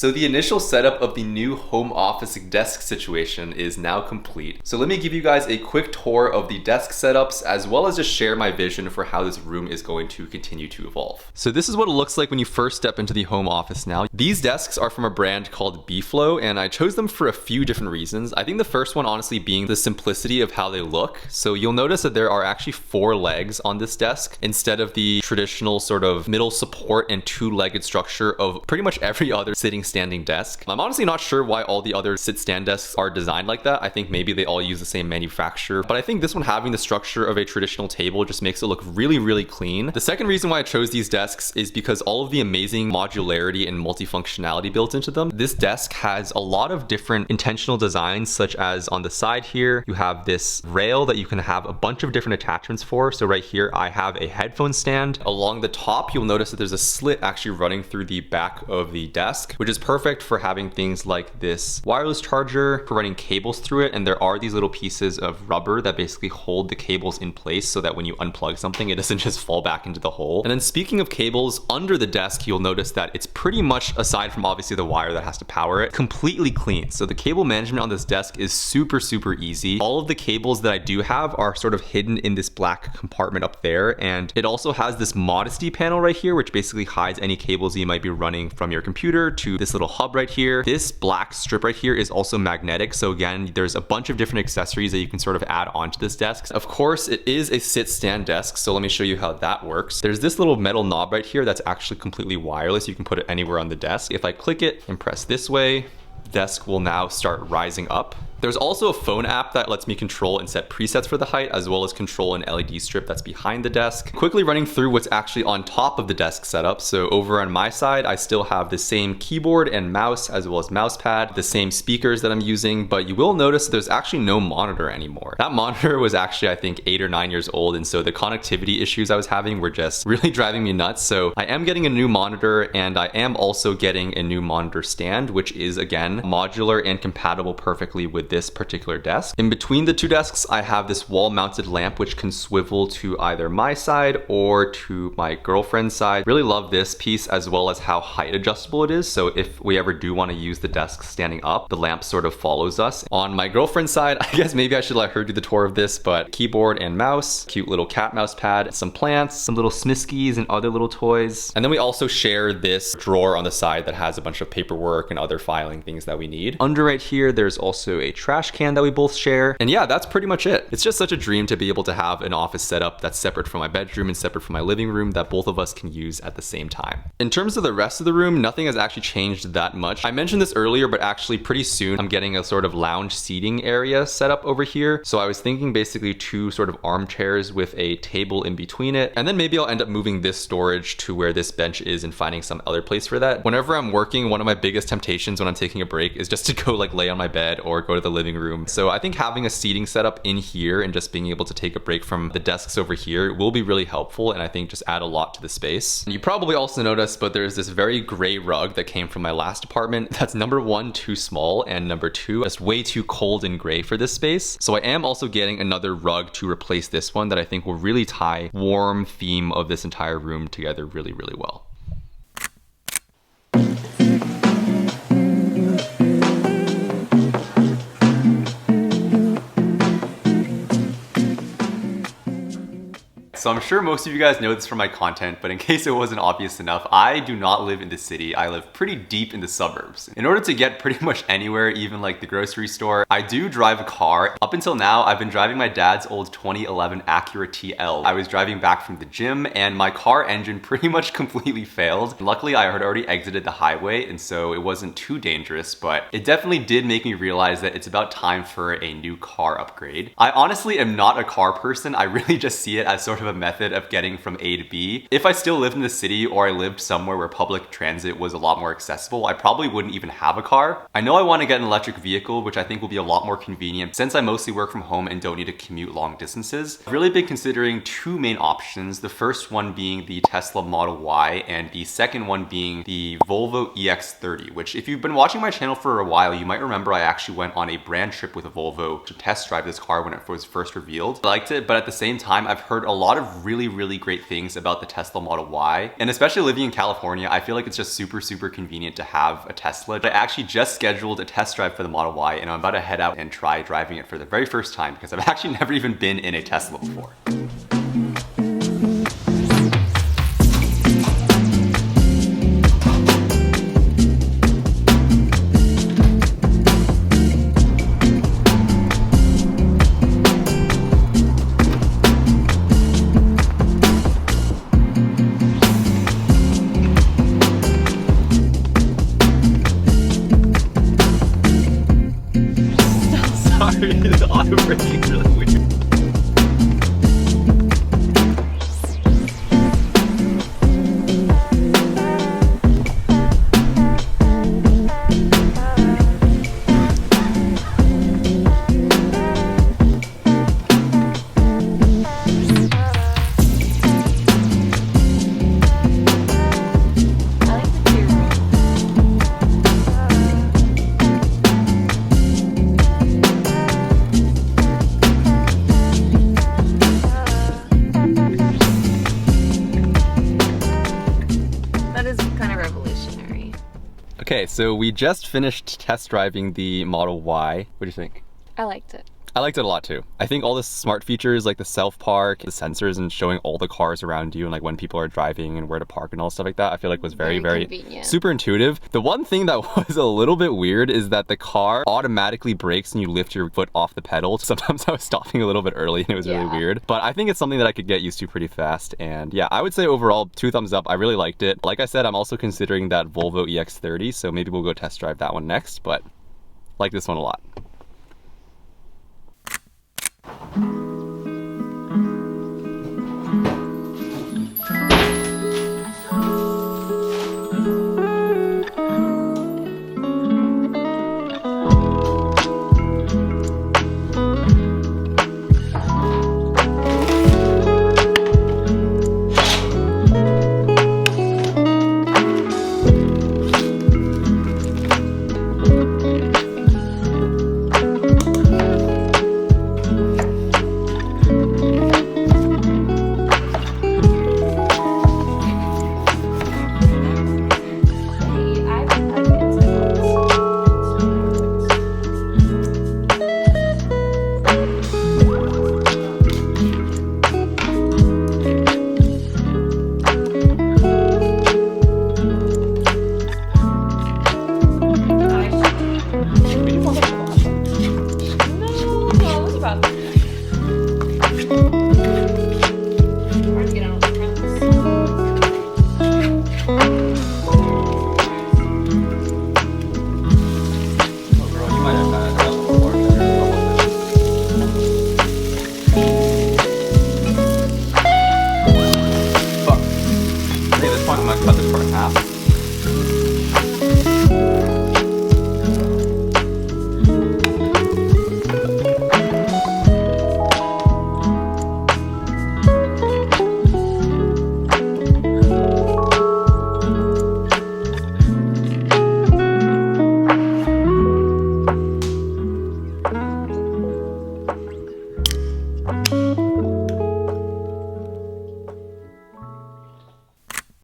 So the initial setup of the new home office desk situation is now complete. So let me give you guys a quick tour of the desk setups as well as just share my vision for how this room is going to continue to evolve. So this is what it looks like when you first step into the home office now. These desks are from a brand called B-Flow, and I chose them for a few different reasons. I think the first one honestly being the simplicity of how they look. So you'll notice that there are actually 4 legs on this desk instead of the traditional sort of middle support and 2-legged structure of pretty much every other sitting standing desk. I'm honestly not sure why all the other sit-stand desks are designed like that. I think maybe they all use the same manufacturer, but I think this one having the structure of a traditional table just makes it look really clean. The second reason why I chose these desks is because all of the amazing modularity and multifunctionality built into them. This desk has a lot of different intentional designs, such as on the side here, you have this rail that you can have a bunch of different attachments for. So right here, I have a headphone stand. Along the top, you'll notice that there's a slit actually running through the back of the desk, which is perfect for having things like this wireless charger, for running cables through it. And there are these little pieces of rubber that basically hold the cables in place so that when you unplug something, it doesn't just fall back into the hole. And then speaking of cables, under the desk, you'll notice that it's pretty much, aside from obviously the wire that has to power it, completely clean. So the cable management on this desk is super easy. All of the cables that I do have are sort of hidden in this black compartment up there. And it also has this modesty panel right here, which basically hides any cables you might be running from your computer to this little hub right here. This black strip right here is also magnetic. So again, there's a bunch of different accessories that you can sort of add onto this desk. Of course, it is a sit-stand desk. So let me show you how that works. There's this little metal knob right here that's actually completely wireless. You can put it anywhere on the desk. If I click it and press this way, the desk will now start rising up. There's also a phone app that lets me control and set presets for the height, as well as control an LED strip that's behind the desk. Quickly running through what's actually on top of the desk setup. So over on my side, I still have the same keyboard and mouse, as well as mouse pad, the same speakers that I'm using, but you will notice there's actually no monitor anymore. That monitor was actually, I think, 8 or 9 years old, and so the connectivity issues I was having were just really driving me nuts. So I am getting a new monitor, and I am also getting a new monitor stand, which is, again, modular and compatible perfectly with this particular desk. In between the two desks, I have this wall-mounted lamp which can swivel to either my side or to my girlfriend's side. Really love this piece, as well as how height adjustable it is. So if we ever do want to use the desk standing up, the lamp sort of follows us. On my girlfriend's side, I guess maybe I should let her do the tour of this, but keyboard and mouse, cute little cat mouse pad, some plants, some little Smiskies and other little toys. And then we also share this drawer on the side that has a bunch of paperwork and other filing things that we need. Under right here, there's also a trash can that we both share. And yeah, that's pretty much it. It's just such a dream to be able to have an office setup that's separate from my bedroom and separate from my living room that both of us can use at the same time. In terms of the rest of the room, nothing has actually changed that much. I mentioned this earlier, but actually pretty soon I'm getting a sort of lounge seating area set up over here. So I was thinking basically 2 sort of armchairs with a table in between it. And then maybe I'll end up moving this storage to where this bench is and finding some other place for that. Whenever I'm working, one of my biggest temptations when I'm taking a break is just to go like lay on my bed or go to the living room. So I think having a seating setup in here and just being able to take a break from the desks over here will be really helpful, and I think just add a lot to the space. And you probably also noticed, but there's this very gray rug that came from my last apartment that's number 1, too small, and number 2, just way too cold and gray for this space. So I am also getting another rug to replace this one that I think will really tie warm theme of this entire room together really well. So I'm sure most of you guys know this from my content, but in case it wasn't obvious enough, I do not live in the city. I live pretty deep in the suburbs. In order to get pretty much anywhere, even like the grocery store, I do drive a car. Up until now, I've been driving my dad's old 2011 Acura TL. I was driving back from the gym and my car engine pretty much completely failed. Luckily, I had already exited the highway, and so it wasn't too dangerous, but it definitely did make me realize that it's about time for a new car upgrade. I honestly am not a car person. I really just see it as sort of a method of getting from A to B. If I still lived in the city or I lived somewhere where public transit was a lot more accessible, I probably wouldn't even have a car. I know I want to get an electric vehicle, which I think will be a lot more convenient since I mostly work from home and don't need to commute long distances. I've really been considering 2 main options. The first one being the Tesla Model Y and the second one being the Volvo EX30, which if you've been watching my channel for a while, you might remember I actually went on a brand trip with a Volvo to test drive this car when it was first revealed. I liked it, but at the same time, I've heard a lot of really great things about the Tesla Model Y. And especially living in California, I feel like it's just super convenient to have a Tesla. I actually just scheduled a test drive for the Model Y, and I'm about to head out and try driving it for the very first time because I've actually never even been in a Tesla before. The auto braking is really weird. Okay, so we just finished test driving the Model Y. What do you think? I liked it. I liked it a lot too. I think all the smart features like the self-park, the sensors and showing all the cars around you and like when people are driving and where to park and all stuff like that, I feel like was very convenient. Super intuitive. The one thing that was a little bit weird is that the car automatically brakes and you lift your foot off the pedal. Sometimes I was stopping a little bit early and it was really weird. But I think it's something that I could get used to pretty fast. And yeah, I would say overall 2 thumbs up. I really liked it. Like I said, I'm also considering that Volvo EX30, so maybe we'll go test drive that one next, but like this one a lot.